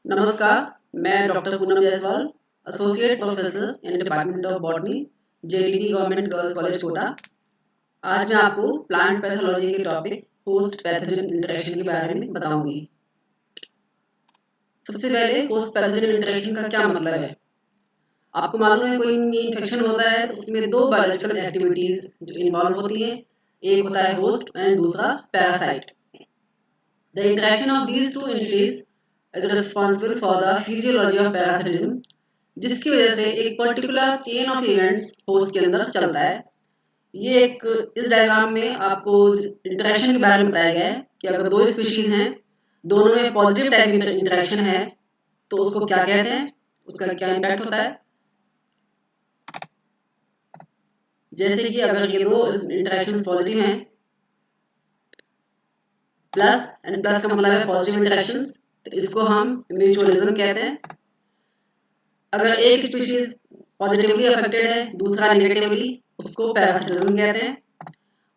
नमस्कार, मैं doctor Poonam Jaiswal, associate professor in department of botany, JDB government girls college Kota. आज मैं आपको प्लांट पैथोलॉजी के टॉपिक होस्ट पैथोजन इंटरेक्शन के बारे में बताऊंगी। सबसे पहले होस्ट पैथोजन इंटरेक्शन का क्या मतलब है? आपको मालूम है कोई इन्फेक्शन होता है तो उसमें दो बायोलॉजिकल एक्टिविटीज जो इन्वॉल्व होती हैं। एक होता है होस्ट एंड दूसरा parasite. The interaction of these two entities is responsible for the physiology of parasitism, जिसकी वजह से एक particular chain of events host के अंदर चलता है। ये एक इस डायग्राम में आपको इंटरेक्शन के बारे में बताया गया है कि अगर दो स्पीशीज हैं, दोनों में पॉजिटिव टाइप इंटरेक्शन है तो उसको क्या कहते हैं, उसका क्या इम्पैक्ट होता है। जैसे कि अगर ये दो इंटरेक्शन पॉजिटिव हैं, प्लस एंड प्लस का मतलब है पॉजिटिव इंटरेक्शन, तो इसको हम म्यूचुअलिज्म कहते हैं। अगर एक स्पीशीज पॉजिटिवली अफेक्टेड है, दूसरा नेगेटिवली, उसको पैरासिटिज्म कहते हैं।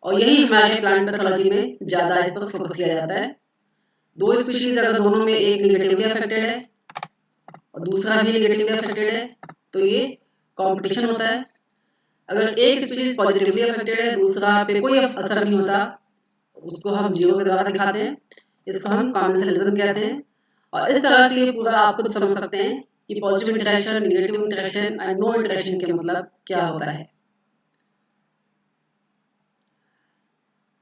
और यही हमारे प्लांट पैथोलॉजी में ज़्यादा इस पर फोकस किया जाता है। दो स्पीशीज अगर दोनों में एक नेगेटिवली अफेक्टेड है और दूसरा भी नेगेटिवली अफेक्टेड है तो ये कंपटीशन होता है। अगर एक स्पीशीज पॉजिटिवली अफेक्टेड है, दूसरा पे कोई असर नहीं होता, उसको हम जीरो के द्वारा दिखाते हैं। इसको हम कॉमेंसलिज्म कहते हैं। और इस तरह से ये पूरा आप खुद समझ सकते हैं कि positive interaction, negative interaction and no interaction के मतलब क्या होता है।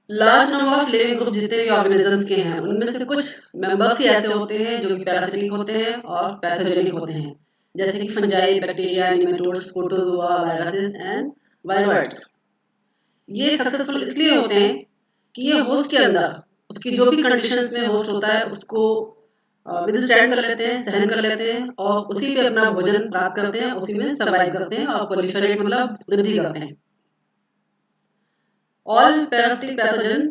Large number of living group जितने भी ऑर्गेनिजम्स के हैं, उनमें से कुछ मेंबर्स ही ऐसे होते हैं जो कि पैरासिटिक होते हैं और पैथोजेनिक होते हैं, जैसे कि fungi, bacteria, nematodes, protozoa, viruses and viroids. ये सक्सेसफुल इसलिए होते हैं कि ये होस्ट के अंदर उसकी जो भी कंडीशंस में होस्ट होता है उसको विदस्टैंड कर लेते हैं, सहन कर लेते हैं और उसी पे अपना भोजन प्राप्त करते हैं, उसी में सर्वाइव करते हैं और प्रोलिफरेट मतलब वृद्धि करते हैं। All parasitic pathogen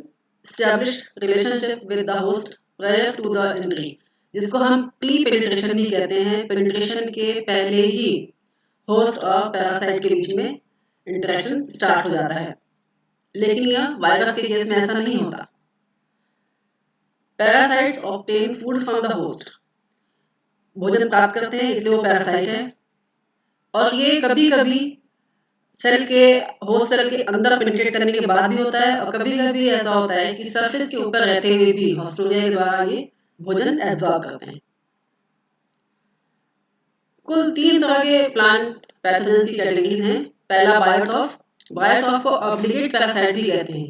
established relationship with the host prior to the entry, जिसको हम प्री पेनिट्रेशन भी कहते हैं। पेनिट्रेशन के पहले ही होस्ट और पैरासाइट के बीच में इंटरेक्शन स्टार्ट हो जाता है। लेकिन यह वायरस के केस में ऐसा नहीं होता। Parasites obtain food from the host, भोजन प्राप्त करते हैं इसलिए वो पैरासाइट है। और ये कभी कभी सेल के होस्ट सेल के अंदर पेनिट्रेट करने के बाद भी होता है और कभी कभी ऐसा होता है कि सरफेस के ऊपर रहते हुए भी हॉस्टोरिया के द्वारा ये भोजन एब्जॉर्ब करते हैं। कुल 3 तरह के प्लांट पैथोजेंस की कैटेगरीज हैं। पहला बायोटॉफ। बायोटॉफ को ऑब्लिगेट पैरासाइट भी कहते हैं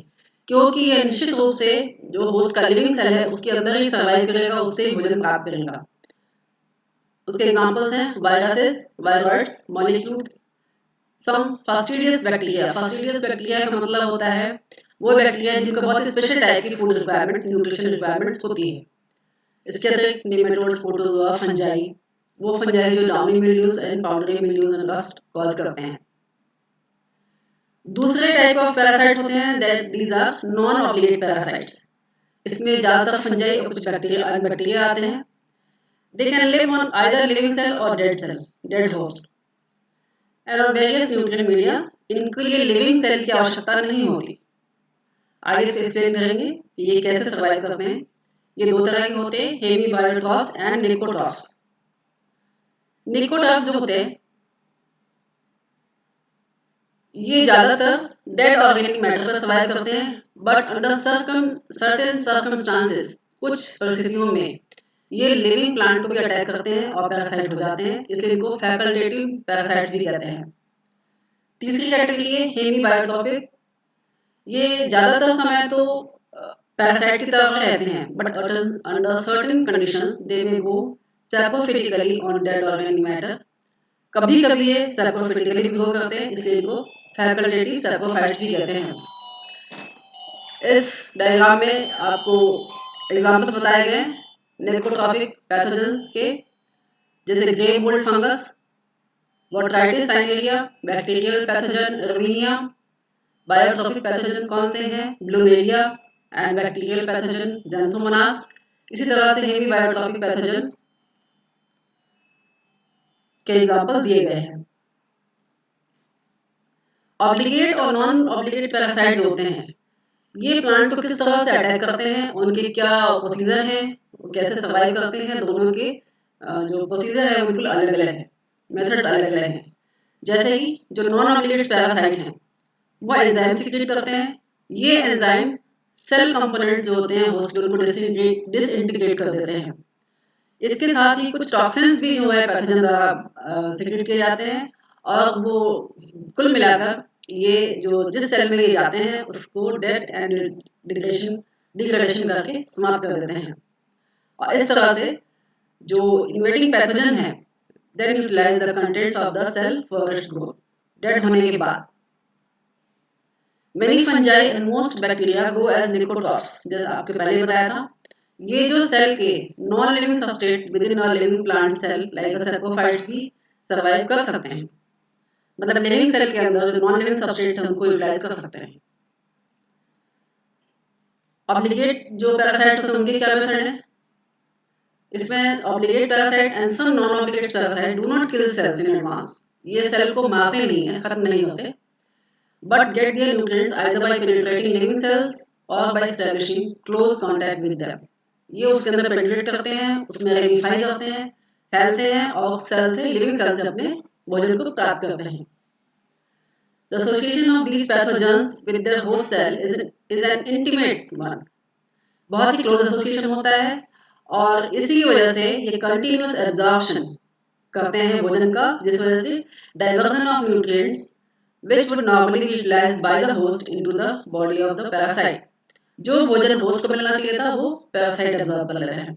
क्योंकि यह निश्चित रूप से जो होस्ट का लिविंग सेल है उसके अंदर ही सर्वाइव करेगा, उससे ही भोजन प्राप्त करेगा। उसके एग्जांपल्स हैं viruses, viroids, molecules, some fastidious bacteria. Fastidious bacteria का मतलब होता है वो बैक्टीरिया जिनका बहुत स्पेशल टाइप की फूड रिक्वायरमेंट, न्यूट्रिशन रिक्वायरमेंट होती है। इसके अतिरिक्त नेमेटोड्स, प्रोटोजोआ, फंजाई, वो फंजाई जो downy mildews and powdery mildews and rust cause करते हैं। दूसरे टाइप ऑफ पैरासाइट्स होते हैं that these are non obligate parasites. इसमें ज्यादातर फंजाई और कुछ बैक्टीरिया आते हैं। They can live on either living cell और dead cell, dead host and on various nutrient media. इनके लिए लिविंग सेल की आवश्यकता नहीं होती। आगे से एक्सप्लेन करेंगे ये कैसे सर्वाइव करते हैं। ये दो तरह के होते हैं, हेमीबायोट्रॉफ्स एंड निकोट्रॉफ्स। निकोट्रॉफ्स जो होते हैं ये ज्यादातर डेड ऑर्गेनिक मैटर पर सर्वाइव करते हैं, बट अंडर सर्टेन सर्कमस्टांसेस, कुछ परिस्थितियों में ये लिविंग प्लांट को भी अटैक करते हैं और पैरासाइट हो जाते हैं, इसलिए इनको फैकल्टेटिव पैरासाइट्स भी कहते हैं। तीसरी कैटेगरी है हेमीबायोट्रॉफिक। ये ज्यादातर समय तो पैरासाइट की तरह रहते हैं, but under certain conditions they may go saprophytically on dead organic matter. कभी कभी ये सैपोफिटिकली भी ग्रो करते हैं, इसलिए इनको फैकल्टेटिव सैपोफाइट्स भी कहते हैं। इस डायग्राम में आपको एग्जांपल्स बताए गए निकोट्रॉपिक पैथोजेंस के, जैसे grey mould fungus, Botrytis cinerea, bacterial pathogen Erwinia. Biotrophic pathogen कौन से हैं? Blumeria and bacterial pathogen Xanthomonas. इसी तरह से हेमी बायोट्रॉपिक पैथोजन के एग्जांपल्स दिए गए हैं। ऑब्लिगेट और नॉन ऑब्लिगेट पैरासाइट्स होते हैं, ये प्लांट को किस तरह से अटैक करते हैं, उनके क्या प्रोसीजर हैं, वो कैसे सर्वाइव करते हैं, दोनों के जो प्रोसीजर है वो बिल्कुल अलग अलग है, मेथड्स अलग अलग हैं। जैसे कि जो नॉन ऑब्लिगेट पैरासाइट हैं वो एंजाइम सीक्रेट करते हैं। ये एंजाइम सेल कंपोनेंट्स जो होते हैं होस्ट के, उनको डिसइंटीग्रेट कर देते हैं। इसके साथ ही कुछ टॉक्सिन्स भी जो है पैथोजन द्वारा सीक्रेट किए जाते हैं, और वो कुल मिलाकर ये जो जिस सेल में ये जाते हैं उसको डेथ एंड डिग्रेडेशन करके समाप्त कर देते हैं। और इस तरह से जो इन्वेडिंग पैथोजन है then utilize the contents of the cell for its growth. Dead होने के बाद many fungi and most bacteria go as necrotrophs, जैसे आपके पहले बताया था। ये जो सेल के non living substrate within a living plant cell like saprophytes भी सर्वाइव कर सकते हैं। मतलब लिविंग सेल के अंदर जो नॉन लिविंग सबस्ट्रेट्स हैं उनको यूटिलाइज कर सकते हैं। ऑब्लिगेट जो पैरासाइट्स होते हैं उनके क्या मेथड है? इसमें obligate parasite and some non obligate parasite do not kill cells in advance. ये सेल को मारते नहीं है, खत्म नहीं होते, but get their nutrients either by penetrating living cells or by establishing close contact with them। ये उसके अंदर पेनिट्रेट करते हैं, उसमें रेमिफाई करते हैं, फैलते हैं और सेल से, लिविंग सेल से अपने भोजन को प्राप्त करते हैं। The association of these pathogens with their host cell is an intimate one। बहुत ही क्लोज एसोसिएशन होता है और इसी वजह से ये कंटिन्यूस एब्जॉर्प्शन करते हैं भोजन का, जिस वजह से diversion of nutrients which would normally be utilized by the host into the body of the parasite। जो भोजन होस्ट को मिलना चाहिए था वो पैरासाइट एब्जॉर्ब कर लेते हैं।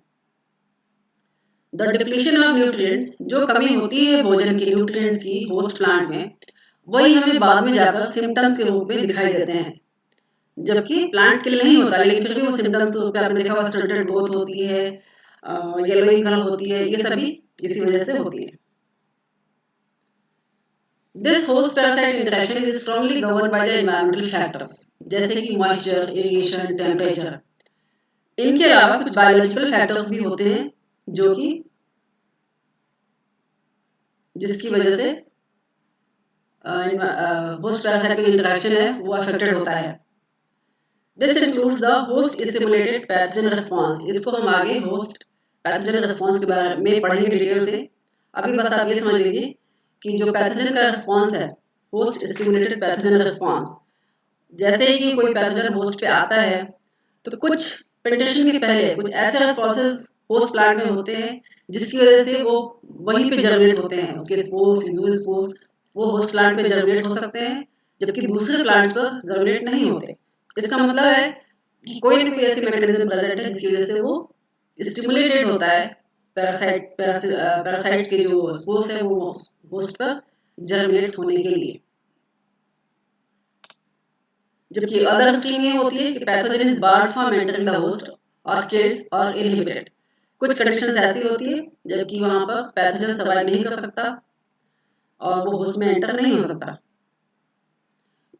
The depletion of nutrients, जो कमी होती है भोजन के न्यूट्रिएंट्स की होस्ट प्लांट में, वही हमें बाद में जाकर सिम्टम्स के रूप में दिखाई देते हैं। जबकि प्लांट किल नहीं होता, लेकिन फिर भी वो सिम्टम्स के रूप में आपने देखा होगा, स्टंटेड ग्रोथ होती है, येलोइंग कलर होती है, ये सभी इसी वजह से होती है। This host parasite interaction is strongly governed by the environmental factors, जैसे कि moisture, irrigation, temperature। इनके अलावा कुछ biological factors भी होते हैं जो कि जिसकी वजह से host parasite का interaction है वो affected होता है। This includes the host stimulated pathogen response। इसको हम आगे host pathogen response के बारे में पढ़ेंगे डिटेल से। अभी बस आप ये समझ लीजिए कि जो पैथोजन का रिस्पॉन्स है, होस्ट स्टिमुलेटेड पैथोजन रिस्पॉन्स, जैसे ही कोई पैथोजन होस्ट पे आता है तो कुछ पेनिट्रेशन के पहले कुछ ऐसे रिस्पॉन्सेस होस्ट प्लांट में होते हैं जिसकी वजह से वो वहीं पे जर्मिनेट होते हैं, उसके स्पोर्स, इंडिविजुअल स्पोर्स वो होस्ट प्लांट पे जर्मिनेट हो सकते हैं, जबकि दूसरे प्लांट्स पर जर्मिनेट नहीं होते। इसका मतलब है कि कोई ना कोई ऐसी मैकेनिज्म प्रेजेंट है जिसकी वजह से वो स्टिमुलेटेड होता है, पैरासाइट्स के जो स्पोर्स है वो होस्ट पर जर्मिनेट होने के लिए। जबकि अदर स्ट्रीम ये होती है कि pathogen is barred from entering the host और किल्ड और इनहिबिटेड। कुछ कंडीशंस ऐसी होती है जबकि वहां पर पैथोजन सर्वाइव नहीं कर सकता और वो होस्ट में एंटर नहीं हो सकता।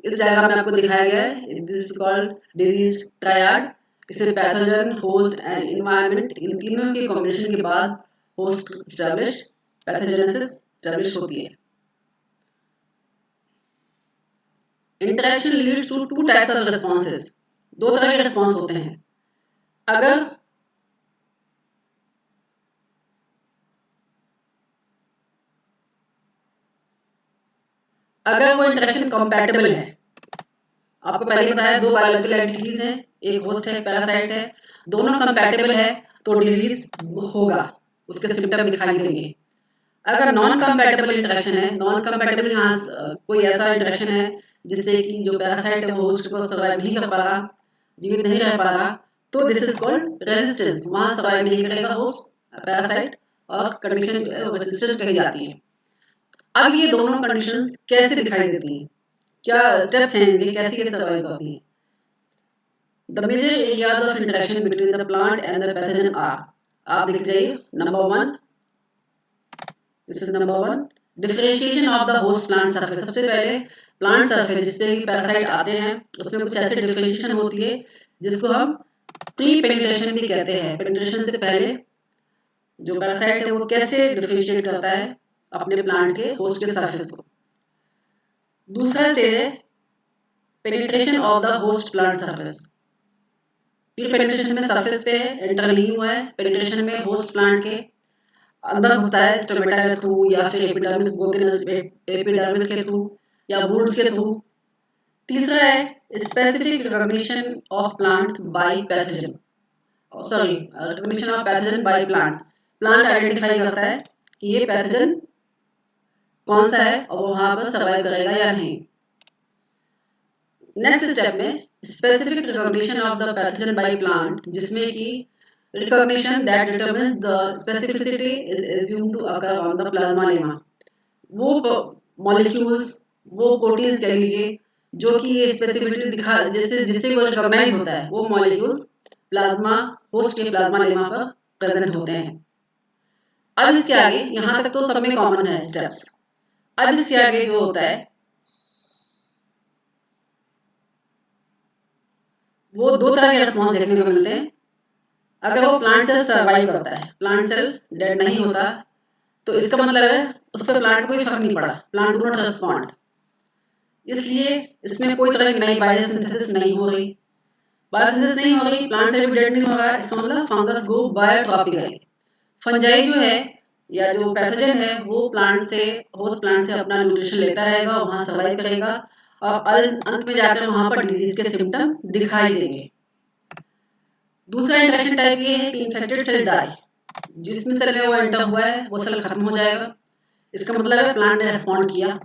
इस डायग्राम में आपको दिखाया गया है, this is called disease triad. इसमें पैथोजन, होस्ट एंड एनवायरनमेंट, इन तीनों के कॉम्बिनेशन के बाद होस्ट एस्टैब्लिश, पैथोजेनेसिस एस्टैब्लिश होती है। Interaction leads to two types of responses. दो तरह के रिस्पॉन्स होते हैं। अगर अगर वो इंटरेक्शन कंपैटिबल है, आपको पहले बताया दो बायोलॉजिकल एंटिटीज हैं, एक होस्ट है, एक पैरासाइट है, दोनों कंपैटिबल है तो डिजीज होगा, उसके सिम्टम दिखाई देंगे। अगर नॉन कंपैटिबल इंटरेक्शन है, नॉन कंपैटिबल यहाँ कोई ऐसा इंटरेक्शन है जिससे कि जो पैरासाइट है वो होस्ट को सर्वाइव नहीं कर पा रहा, जीवित नहीं रह पा रहा, तो दिस इज कॉल्ड रेजिस्टेंस। वहां सर्वाइव नहीं करेगा होस्ट पैरासाइट और कंडीशन रेजिस्टेंस कही जाती है। अब ये दोनों कंडीशंस कैसे दिखाई देती हैं, क्या स्टेप्स हैं इनके, कैसे ये सर्वाइव करती हैं? The major areas of interaction between the plant and the pathogen are, आप देख जाइए, number 1, this is number 1, differentiation of the host plant surface. सबसे पहले प्लांट सरफेस जिस पे पैरासाइट आते हैं उसमें कुछ ऐसे डिफरेंशिएशन होती है जिसको हम प्री पेनिट्रेशन भी कहते हैं। पेनिट्रेशन से पहले जो पैरासाइट है वो कैसे डिफरेंशिएट करता है अपने प्लांट के होस्ट के सरफेस को। दूसरा स्टेज है penetration of the host plant surface. Pre penetration में सरफेस पे है, एंटर नहीं हुआ है, पेनिट्रेशन में होस्ट प्लांट के अंदर घुसता है स्टोमेटा के थ्रू या फिर एपिडर्मिस के थ्रू या वुंड्स के थ्रू। तीसरा है specific recognition of plant by pathogen, recognition of pathogen by plant. Plant identify करता है कि ये पैथोजन कौन सा है और वहां पर सर्वाइव करेगा या नहीं। नेक्स्ट स्टेप में specific recognition of the pathogen by plant, जिसमें कि recognition that determines the specificity is assumed to occur on the plasma lemma। वो मॉलिक्यूल्स, वो प्रोटीन्स कह लीजिए जो कि ये स्पेसिफिसिटी दिखा जिससे वो रिकॉग्नाइज होता है, वो मॉलिक्यूल्स प्लाज्मा होस्ट के प्लाज्मा लेमा पर प्रेजेंट होते हैं। अब इसके आगे यहाँ तक तो सब में कॉमन है स्टेप्स। अब इसके आगे जो होता है वो दो तरह के रिस्पॉन्स देखने को मिलते हैं। अगर वो प्लांट सेल सर्वाइव करता है, प्लांट सेल डेड नहीं होता, तो इसका मतलब है उस पर प्लांट कोई फर्क नहीं पड़ा, प्लांट डू नॉट रिस्पॉन्ड। इसलिए इसमें कोई तरह की नई बायोसिंथेसिस नहीं हो रही। बायोसिंथेसिस नहीं हो रही, प्लांट सेल भी डेड नहीं हो रहा, इसका मतलब फंगस गो बायोट्रॉपिकली। फंजाई जो है या जो पैथोजन है वो प्लांट से, होस्ट प्लांट से अपना न्यूट्रिशन लेता रहेगा, वहां सर्वाइव करेगा और अंत में जाकर वहां पर डिजीज के सिम्टम दिखाई देंगे। दूसरा इंटरेक्शन टाइप ये है कि इन्फेक्टेड सेल डाई, जिसमें सेल में वो एंटर हुआ है वो सेल खत्म हो जाएगा। इसका मतलब है प्लांट ने रिस्पॉन्ड किया।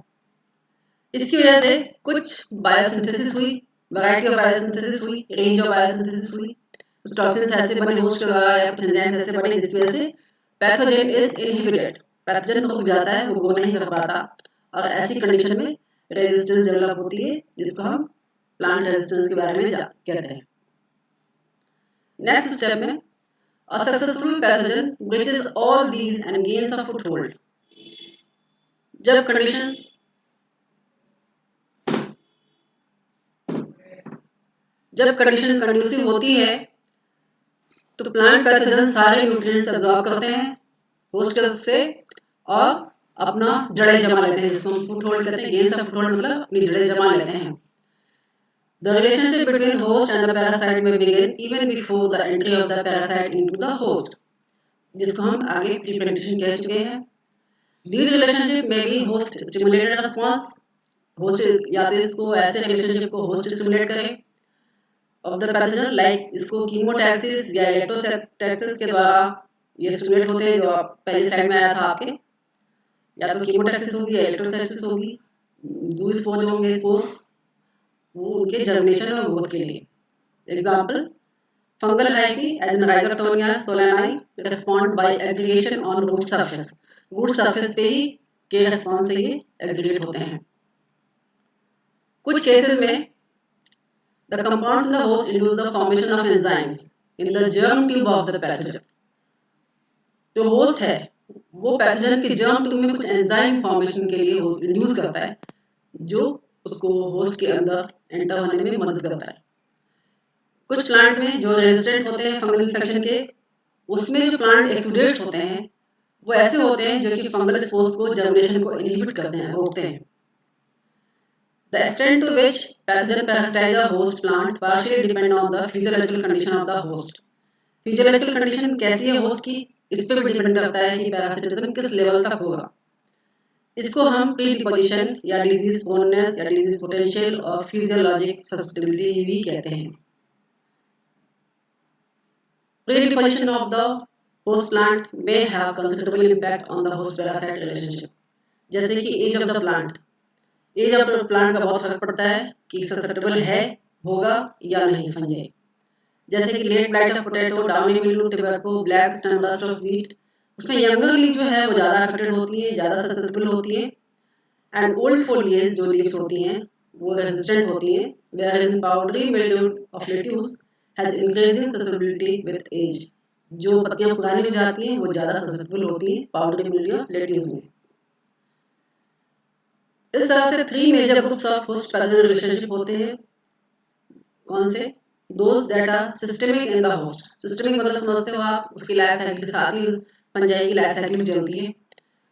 इसकी वजह से कुछ बायोसिंथेसिस हुई, वैरायटी ऑफ बायोसिंथेसिस हुई, रेंज ऑफ बायोसिंथेसिस हुई। कुछ टॉक्सिन्स ऐसे बने होस्ट के द्वारा या कुछ एंजाइम्स ऐसे बने जिसकी वजह से पैथोजन इज इनहिबिटेड, पैथोजन रुक जाता है, वो ग्रो नहीं कर पाता और ऐसी कंडीशन में रेजिस्टेंस डेवलप होती है, जिसको हम प्लांट रेजिस्टेंस के बारे में कहते हैं। नेक्स्ट स्टेप में a successful pathogen breaches all these and gains a foothold। जब कंडीशन कंड्यूसिव होती है तो प्लांट पैथोजन सारे न्यूट्रिएंट्स एब्जॉर्ब करते हैं होस्ट से और अपना जड़ें जमा लेते हैं, जिसको हम फुटहोल्ड कहते हैं। गेन्स ऑफ फुटहोल्ड मतलब अपनी जड़ें जमा लेते हैं। The relationship between host and the parasite may begin even before the entry of the parasite into the host, जिसको हम आगे प्रीप्रेडिक्शन कह चुके हैं। These relationship may be host stimulated response, host या तो इसको ऐसे रिलेशनशिप को होस्ट स्टिमुलेट करे ऑफ द पैथोजन, लाइक इसको कीमोटैक्सिस या इलेक्ट्रोटैक्सिस के द्वारा ये स्टिमुलेट होते हैं, जो आप पहले स्लाइड में आया था आपके। या तो कीमोटैक्सिस होगी या इलेक्ट्रोटैक्सिस होगी। जू स्पोर जो होंगे स्पोर्स, वो उनके जर्मिनेशन और ग्रोथ के लिए। Example fungal hyphae as in Rhizoctonia solani respond by aggregation on root surface, root surface पे ही के रिस्पॉन्स से ये एग्रीगेट होते हैं। कुछ केसेस में the compounds in the host induce the formation of enzymes in the germ tube of the pathogen। जो होस्ट है वो पैथोजन के जर्म ट्यूब में कुछ एंजाइम फॉर्मेशन के लिए इंड्यूस करता है, जो उसको होस्ट के अंदर एंटर होने में मदद करता है। कुछ प्लांट में जो रेजिस्टेंट होते हैं फंगल इन्फेक्शन के, उसमें जो प्लांट एक्सुडेट्स होते हैं वो ऐसे होते हैं जो कि फंगल स्पोर्स को, जर्मिनेशन को इनहिबिट करते हैं, रोकते हैं। The extent to which pathogen parasitize a host plant partially depend on the physiological condition of the host। Physiological condition कैसी है होस्ट की, इस पर भी डिपेंड करता है कि पैरासिटिज्म किस लेवल तक होगा। इसको हम प्रीडिपोजिशन या डिजीज प्रोननेस या डिजीज पोटेंशियल और फिजियोलॉजिक ससेप्टिबिलिटी भी कहते हैं। Predisposition of the host plant may have considerable impact on the host parasite relationship। जैसे कि age of the plant, age of plant का बहुत फर्क पड़ता है कि ससेप्टेबल है, होगा या नहीं फंजाई। जैसे कि late blight of potato, downy mildew, tobacco, black stem rust of wheat, उसमें यंगर लीफ जो है वो ज़्यादा अफेक्टेड होती है, ज़्यादा ससेप्टेबल होती है। एंड ओल्ड फोलिएज जो लीव्स होती हैं वो रेजिस्टेंट होती हैं, whereas in powdery mildew of lettuce has increasing susceptibility with age। जो पत्तियां पुरानी हो जाती हैं वो ज़्यादा ससेप्टेबल होती हैं पाउडरी मिल्ड्यू ऑफ लेट्यूस में। इस तरह से 3 major groups of host pathogen relationship होते हैं। कौन से? Those that are systemic in the host। Systemic मतलब समझते हो आप, उसकी लाइफ साइकिल के साथ ही फंजाई की लाइफ साइकिल चलती है।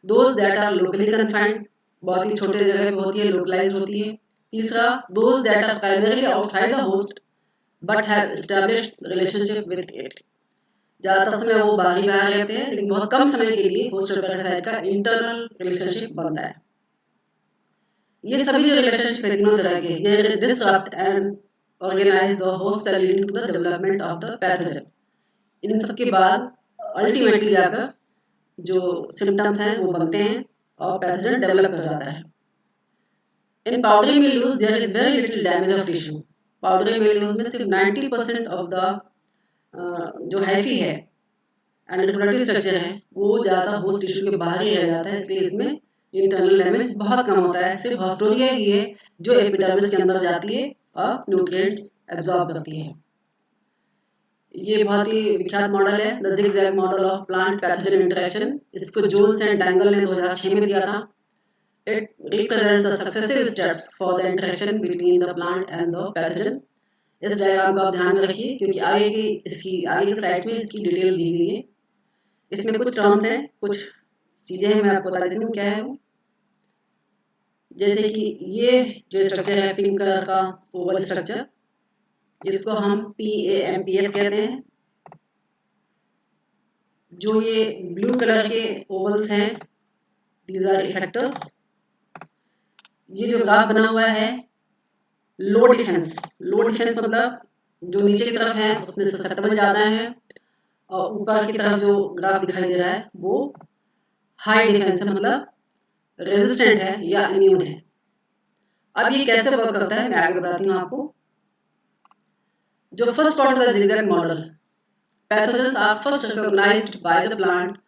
Those that are locally confined, बहुत ही छोटे जगह पे होती है, लोकलाइज्ड होती है। तीसरा, those that are primarily outside the host but have established relationship with it। ज़्यादातर समय वो बाहर ही बाहर रहते हैं, लेकिन बहुत कम समय के लिए होस्ट और पैरासाइट का इंटरनल रिलेशनशिप बनता है। ये सभी जो रिलेशनशिप है तीनों तरह के, ये disturb and organize the host cell leading to the development of the pathogen. इन सब के बाद अल्टीमेटली जाकर जो सिम्टम्स हैं वो बनते हैं और पैथोजन डेवलप कर जाता है। In powdery mildews there is very little damage of tissue. Powdery mildews में सिर्फ 90% ऑफ द जो हाइफी है एंड रिप्रोडक्टिव स्ट्रक्चर है वो ज़्यादा होस्ट टिश्यू के बाहर ही रह जाता है, इसलिए इसमें इंटरनल डैमेज बहुत कम होता है। सिर्फ हॉस्टोरिया ही है जो एपिडर्मिस के अंदर जाती है और न्यूट्रिएंट्स एब्जॉर्ब करती है। ये बहुत ही विख्यात मॉडल है, the zigzag model of plant pathogen interaction. इसको जोन्स एंड डैंगल ने 2006 में दिया था। It represents the successive steps for the interaction between the plant and the pathogen. इस डायग्राम को आप ध्यान में रखिए क्योंकि आगे की स्लाइड्स में इसकी डिटेल दी गई है। इसमें कुछ टर्म्स हैं, कुछ चीजें हैं, मैं आपको बता देती हूँ क्या है वो। जैसे कि ये जो स्ट्रक्चर है पिंक कलर का ओवल स्ट्रक्चर, इसको हम PAMPS कहते हैं। जो ये ब्लू कलर के ओवल्स हैं, दीज आर इफेक्टर्स। ये जो ग्राफ बना हुआ है लो डिफेंस, लो डिफेंस मतलब जो नीचे की तरफ है उसमें ससेप्टेबल ज़्यादा है, और ऊपर की तरफ जो ग्राफ दिखाई दे रहा है वो हाई डिफेंस है, मतलब रेजिस्टेंट है या इम्यून है। अब ये कैसे वर्क करता है मैं आगे बताती हूँ आपको। जो first part of the zigzag model, pathogens are first recognized by the plant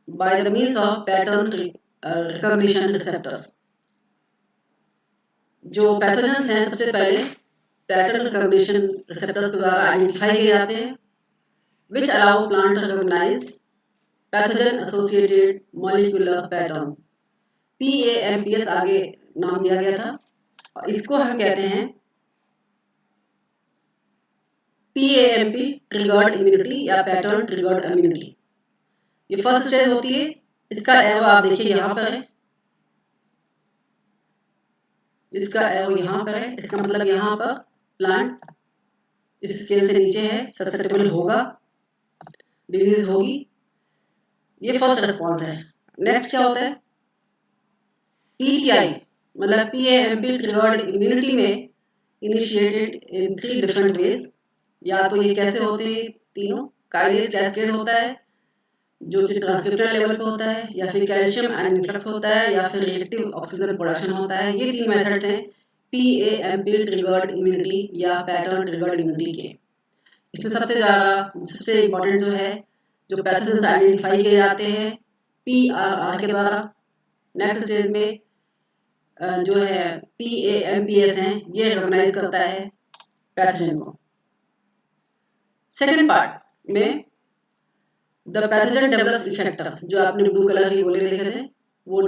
by the means of pattern recognition receptors। जो पैथोजेंस हैं सबसे पहले पैटर्न रिकॉग्निशन रिसेप्टर्स के द्वारा आइडेंटिफाई किए जाते हैं, which allow plant to recognize pathogen associated molecular patterns। PAMPS आगे नाम दिया गया था, और इसको हम कहते हैं PAMP ट्रिगर्ड इम्यूनिटी या पैटर्न ट्रिगर्ड इम्यूनिटी। ये फर्स्ट स्टेज होती है। इसका एरो आप देखिए यहाँ पर है, इसका एरो यहाँ पर है, इसका मतलब यहाँ पर प्लांट इस स्केल से नीचे है, ससेप्टेबल होगा, डिजीज होगी। ये फर्स्ट रिस्पॉन्स है। नेक्स्ट क्या होता है, PTI मतलब PAMP ट्रिगर्ड इम्यूनिटी में इनिशिएटेड इन 3 डिफरेंट वेज। या तो ये कैसे होते हैं तीनों, काइलेज कैस्केड होता है जो कि ट्रांसक्रिप्शनल लेवल पे होता है, या फिर कैल्शियम आयन इन्फ्लक्स होता है, या फिर रिएक्टिव ऑक्सीजन प्रोडक्शन होता है। ये 3 मेथड्स हैं PAMP ट्रिगर्ड इम्यूनिटी या पैटर्न ट्रिगर्ड इम्यूनिटी के। इसमें सबसे इम्पोर्टेंट जो है, जो पैथोजेंस आइडेंटिफाई किए जाते हैं PRR के द्वारा। नेक्स्ट स्टेज में जो है PAMPS हैं, ये रिकॉग्नाइज करता है पैथोजन को। सेकेंड पार्ट में द पैथोजन डेवलप्स इफेक्टर्स, जो आपने ब्लू कलर के गोले देखे थे वो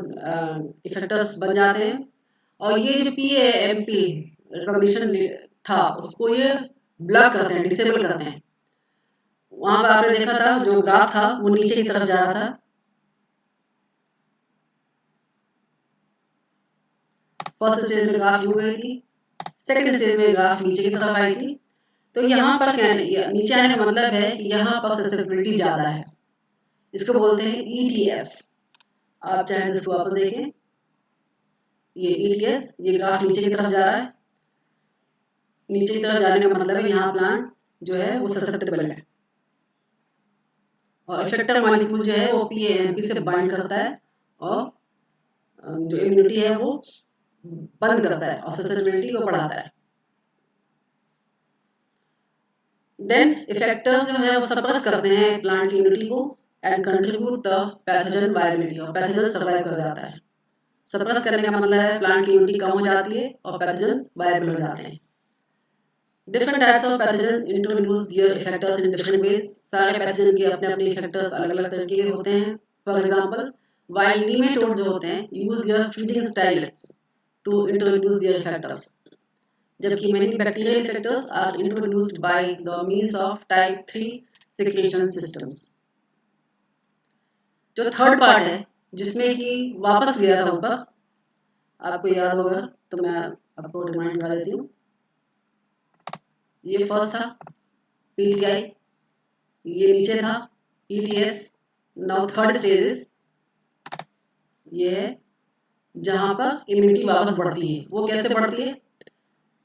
इफेक्टर्स बन जाते हैं, और ये जो PAMP रिकॉग्निशन था उसको ये ब्लॉक करते हैं, डिसेबल करते हैं। वहां पर आपने देखा था जो ग्राफ था वो नीचे की तरफ जा रहा था, फर्स्ट स्टेज में ग्राफ यूं गई थी, सेकंड स्टेज में ग्राफ नीचे की तरफ आई थी। तो यहाँ पर नीचे आने का मतलब है कि यहाँ पर ससेप्टिबिलिटी ज्यादा है, इसको बोलते हैं ETS। आप चाहे इसको वापस देखें, ये ETS, ये ग्राफ नीचे की तरफ जा रहा है। नीचे की तरफ जाने का मतलब है यहाँ प्लांट जो है वो ससेप्टेबल है, और इफेक्टर मॉलिक्यूल जो है वो PAMP से बाइंड करता है और जो इम्यूनिटी है वो बंद करता है और ससेप्टेबिलिटी को बढ़ाता है। देन इफेक्टर्स जो है वो सप्रेस करते हैं प्लांट की इम्यूनिटी को and contribute the pathogen viability, और पैथोजन सर्वाइव कर जाता है। सप्रेस करने का मतलब है प्लांट की इम्यूनिटी कम हो जाती है और पैथोजन वायबल हो जाते हैं। Different types of pathogen introduce their effectors in different ways. सारे पैथोजन के अपने अपने इफेक्टर्स अलग अलग तरीके के होते हैं। फॉर एग्जांपल वाइल नीमेटोड जो होते हैं use their feeding stylets to introduce their effectors, जबकि many bacterial effectors are introduced by the means of type 3 secretion systems। जो थर्ड पार्ट है जिसमें कि वापस गया था ऊपर, आपको याद होगा तो मैं आपको रिमाइंड करा देती हूँ। ये फर्स्ट था PTI, ये नीचे था ETS। नाउ थर्ड स्टेज ये है जहां पर इम्यूनिटी वापस बढ़ती है। वो कैसे बढ़ती है?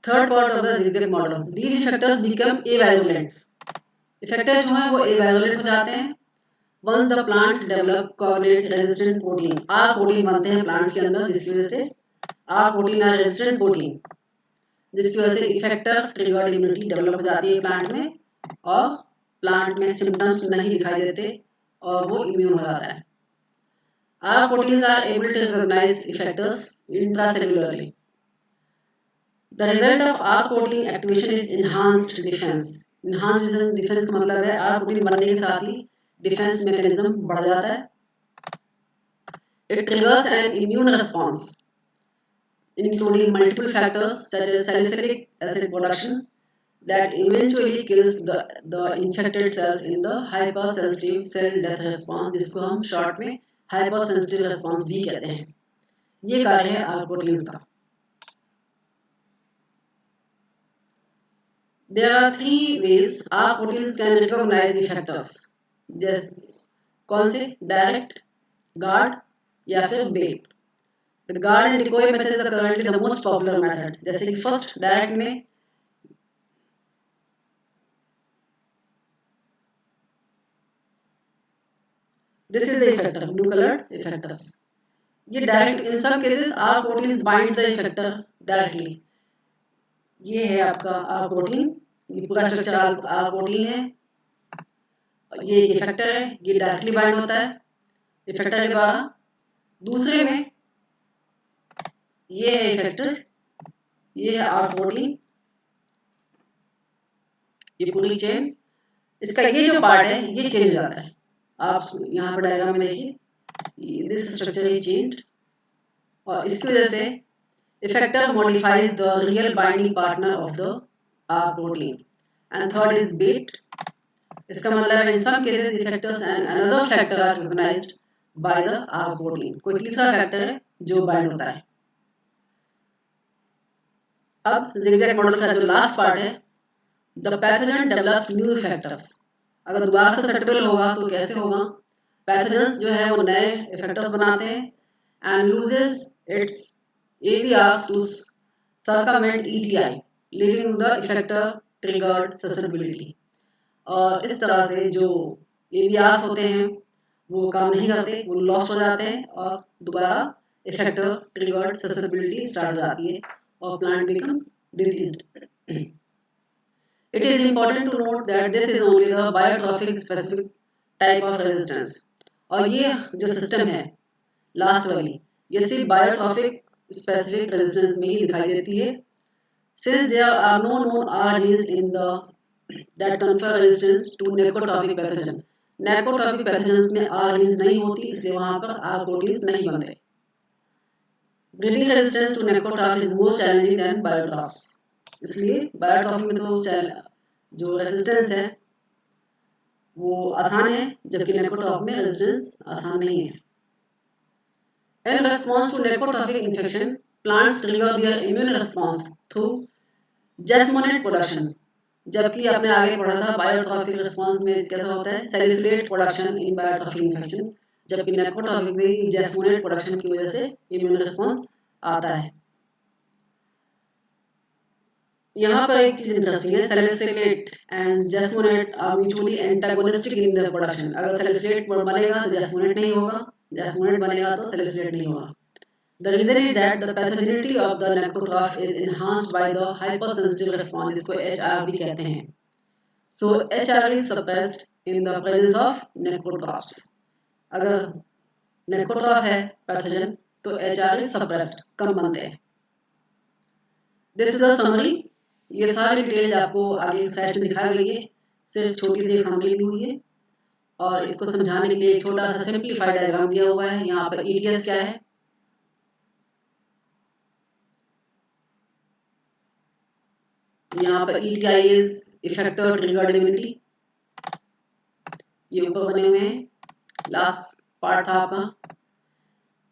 Third part of the zigzag model, these effectors become avirulent. Effector जो है वो एवायरुलेंट हो जाते हैं once the plant develop cognate resistant protein. R protein बनते हैं प्लांट्स के अंदर, जिसकी वजह से R protein R resistant protein, जिसकी वजह से इफेक्टर ट्रिगर्ड इम्यूनिटी डेवलप हो जाती है प्लांट में, और प्लांट में सिम्टम्स नहीं दिखाई देते और वो इम्यून हो जाता है। R proteins are able to recognize effectors intracellularly. The result of R protein activation is enhanced defense. Enhanced defense का मतलब है R protein बनने के साथ ही डिफेंस मैकेनिज्म बढ़ जाता है। It triggers an immune response, including multiple factors such as salicylic acid production that eventually kills the infected cells in the hypersensitive cell death response, जिसको हम शॉर्ट में hypersensitive response भी कहते हैं। ये कार्य है R proteins का। There are three ways R proteins can recognize effectors. जैसे कौन से? डायरेक्ट, गार्ड या फिर बेट। The guard and decoy methods are currently the most popular method. जैसे कि फर्स्ट डायरेक्ट में this is the effector, blue colored effectors. ये direct, in some cases R proteins binds the effector directly. ये है आपका R protein, ये पूरा structure R protein है, ये एक इफेक्टर है, ये डायरेक्टली बाइंड होता है इफेक्टर के द्वारा। दूसरे में ये है इफेक्टर, ये है आर प्रोटीन, ये पूरी चेन, इसका ये जो पार्ट है ये चेंज हो जाता है। आप यहाँ पर डायग्राम में देखिए, दिस स्ट्रक्चर इज चेंज्ड, और इसकी वजह से effector modifies the real binding partner of the R protein. And third is bait. इसका मतलब in some cases effectors and another factor are recognized by the R protein. कोई तीसरा factor है जो बाइंड होता है। अब zigzag मॉडल का जो लास्ट पार्ट है, the pathogen develops new effectors. अगर दोबारा से ससेप्टेबल होगा तो कैसे होगा? पैथोजेंस जो है वो नए इफेक्टर्स बनाते हैं and loses its ABRs to circumvent ETI, leaving the effector triggered susceptibility. और इस तरह से जो ABRs होते हैं वो काम नहीं करते, वो लॉस हो जाते हैं और दोबारा इफेक्टर ट्रिगर्ड ससेप्टेबिलिटी स्टार्ट हो जाती है और plant become diseased. It is important to note that this is only the biotrophic specific type of resistance. और ये जो सिस्टम है लास्ट वाली, ये सिर्फ बायोट्रॉफिक स्पेसिफिक रेजिस्टेंस में ही दिखाई देती है। Since there are no known R genes in the that confer resistance to necrotrophic pathogen. necrotrophic pathogens में R genes नहीं होती, इसलिए वहाँ पर R proteins नहीं बनते। Breeding resistance to necrotroph is more challenging than biotrophs. इसलिए बायोट्रॉफी में तो जो रेजिस्टेंस है वो आसान है, जबकि नेक्रोट्रॉफ में रेजिस्टेंस आसान नहीं है। In response to necrotrophic infection, plants trigger their immune response through jasmonate production. जबकि आपने आगे पढ़ा था बायोट्रॉफिक रिस्पांस में कैसा होता है, सैलिसिलेट प्रोडक्शन इन बायोट्रॉफिक इन्फेक्शन, जबकि नेक्रोट्रॉफिक में जैस्मोनेट प्रोडक्शन की वजह से इम्यून रिस्पांस आता है। यहाँ पर एक चीज इंटरेस्टिंग है, salicylate and jasmonate are mutually antagonistic in their production. अगर सैलिसिलेट बनेगा तो जैस्मोनेट नहीं होगा, जैस्मोनेट बनेगा तो सैलिसिलेट नहीं होगा। The reason is that the pathogenicity of the necrotroph is enhanced by the hypersensitive response, इसको HR भी कहते हैं। So HR is suppressed in the presence of necrotrophs. अगर necrotroph है पैथोजन तो HR is suppressed, कम बनते हैं। This is the summary. ये सारी डिटेल आपको आगे स्लाइड में दिखाई गई है, सिर्फ छोटी सी एक समरी दी हुई है और इसको समझाने के लिए एक छोटा सा सिंप्लीफाइड डायग्राम दिया हुआ है। यहाँ पर ETS क्या है, यहाँ पर ETI is effector triggered immunity, ये ऊपर बने हुए हैं, लास्ट पार्ट था आपका।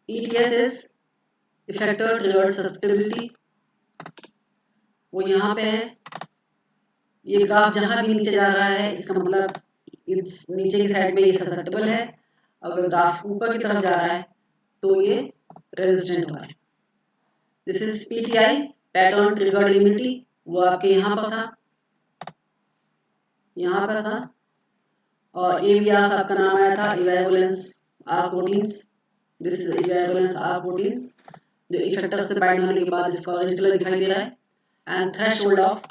ETS is effector triggered susceptibility, वो यहाँ पे है। ये ग्राफ जहाँ भी नीचे जा रहा है इसका मतलब इस नीचे की साइड में ये ससेप्टेबल है, अगर ग्राफ ऊपर की तरफ जा रहा है तो ये रेजिस्टेंट हो रहा है। This is PTI, pattern triggered immunity, वो आपके यहाँ पर था, यहाँ पर था। और एवीआर आपका नाम आया था, इवेवलेंस आर प्रोटीन्स। दिस इज इवेवलेंस आर प्रोटीन्स, जो इफेक्टर से बाइंड होने के बाद इसका ऑरेंज कलर दिखाई दे रहा है। And threshold of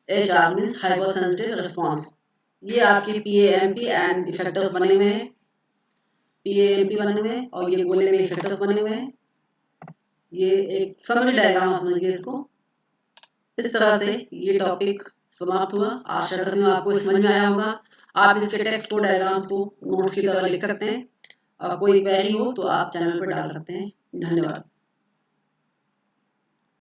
HR means hyper sensitive response. ये आपके PAMP एंड इफेक्टर्स बने हुए हैं, PAMP बने हुए हैं और ये गोले में इफेक्टर्स बने हुए हैं। ये एक समरी डायग्राम समझिए इसको। इस तरह से ये टॉपिक समाप्त हुआ। आशा करती हूँ आपको समझ में आया होगा। आप इसके टेक्स्ट को, डायग्राम्स को नोट्स की तरह लिख सकते हैं। कोई क्वेरी हो तो आप चैनल पर डाल सकते हैं। धन्यवाद।